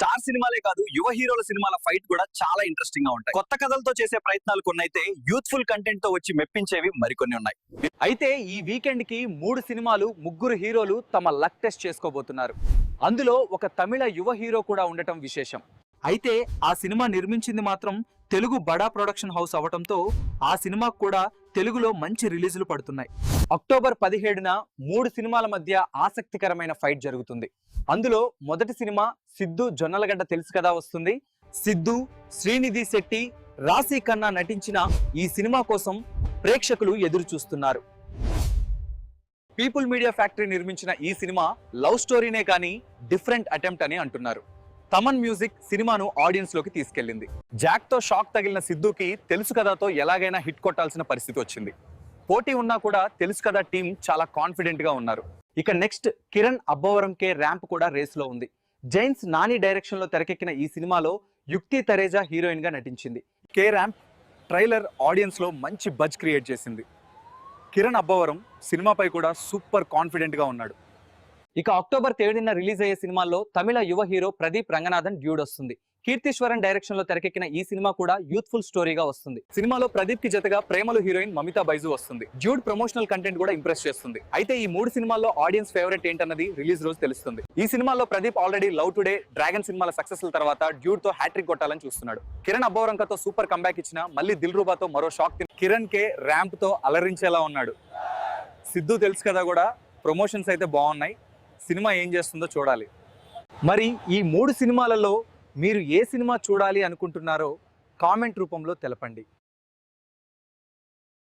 Star సినిమాలే కాదు, యువ హీరోల సినిమాల ఫైట్ కూడా చాలా ఇంట్రెస్టింగ్ గా ఉంటాయి. కొత్త కథలతో చేసే ప్రయత్నాలు కొన్ని అయితే, యూత్ఫుల్ కంటెంట్ తో వచ్చి మెప్పించేవి మరికొన్ని ఉన్నాయి. అయితే ఈ వీకెండ్ కి 3 సినిమాలు, 3 హీరోలు తమ లక్ టెస్ట్ చేసుకోబోతున్నారు. అందులో ఒక తమిళ యువ హీరో కూడా ఉండటం విశేషం. అయితే ఆ సినిమా నిర్మించింది మాత్రం తెలుగు బడా ప్రొడక్షన్ హౌస్ అవటంతో ఆ సినిమాకు కూడా తెలుగులో మంచి రిలీజులు పడుతున్నాయి. అక్టోబర్ 17న 3 సినిమాల మధ్య ఆసక్తికరమైన ఫైట్ జరుగుతుంది. అందులో మొదటి సినిమా సిద్ధు జొన్నలగడ్డ తెలుసు కదా వస్తుంది. సిద్ధు, శ్రీనిధి శెట్టి, రాశి ఖన్నా నటించిన ఈ సినిమా కోసం ప్రేక్షకులు ఎదురు చూస్తున్నారు. పీపుల్ మీడియా ఫ్యాక్టరీ నిర్మించిన ఈ సినిమా లవ్ స్టోరీనే కానీ డిఫరెంట్ అటెంప్ట్ అని అంటున్నారు. తమన్ మ్యూజిక్ సినిమాను ఆడియన్స్ లోకి తీసుకెళ్లింది. జాక్ తో షాక్ తగిలిన సిద్ధుకి తెలుసు కథతో ఎలాగైనా హిట్ కొట్టాల్సిన పరిస్థితి వచ్చింది. పోటీ ఉన్నా కూడా తెలుసు కదా టీం చాలా కాన్ఫిడెంట్ గా ఉన్నారు. ఇక next Kiran Abbavaram K ramp కూడా రేస్ లో ఉంది. జైన్స్ నాని డైరెక్షన్ లో తెరకెక్కిన ఈ సినిమాలో యుక్తి తరేజా హీరోయిన్ గా నటించింది. కే ర్యాంప్ ట్రైలర్ ఆడియన్స్ లో మంచి బజ్ క్రియేట్ చేసింది. కిరణ్ అబ్బవరం సినిమాపై కూడా సూపర్ కాన్ఫిడెంట్ గా ఉన్నాడు. ఇక అక్టోబర్ 3న రిలీజ్ అయ్యే సినిమాల్లో తమిళ యువ హీరో ప్రదీప్ రంగనాథన్ డ్యూడ్ వస్తుంది. కీర్తిశ్వరన్ డైరెక్షన్ లో తెరకెక్కిన ఈ సినిమా కూడా యూత్ఫుల్ స్టోరీగా వస్తుంది. సినిమాలో ప్రదీప్ కి జతగా ప్రేమలు హీరోయిన్ మమితా బైజు వస్తుంది. డ్యూడ్ ప్రమోషనల్ కంటెంట్ కూడా ఇంప్రెస్ చేస్తుంది. అయితే ఈ 3 సినిమాల్లో ఆడియన్స్ ఫేవరెట్ ఏంటన్నది రిలీజ్ రోజు తెలుస్తుంది. ఈ సినిమాలో Pradeep already love today, dragon సినిమాల సక్సెస్ తర్వాత డ్యూడ్ తో హ్యాట్రిక్ కొట్టాలని చూస్తున్నాడు. కిరణ్ అబ్బవరంకతో సూపర్ కంబ్యాక్ ఇచ్చిన మళ్ళీ దిల్ రూబాతో మరో షాక్. కిరణ్ కే ర్యాంప్ తో అలరించేలా ఉన్నాడు. సిద్ధు తెలుసు కదా కూడా ప్రమోషన్స్ అయితే బాగున్నాయి. సినిమా ఏం చేస్తుందో చూడాలి. మరి ఈ 3 సినిమాలలో మీరు ఏ సినిమా చూడాలి అనుకుంటున్నారో కామెంట్ రూపంలో తెలపండి.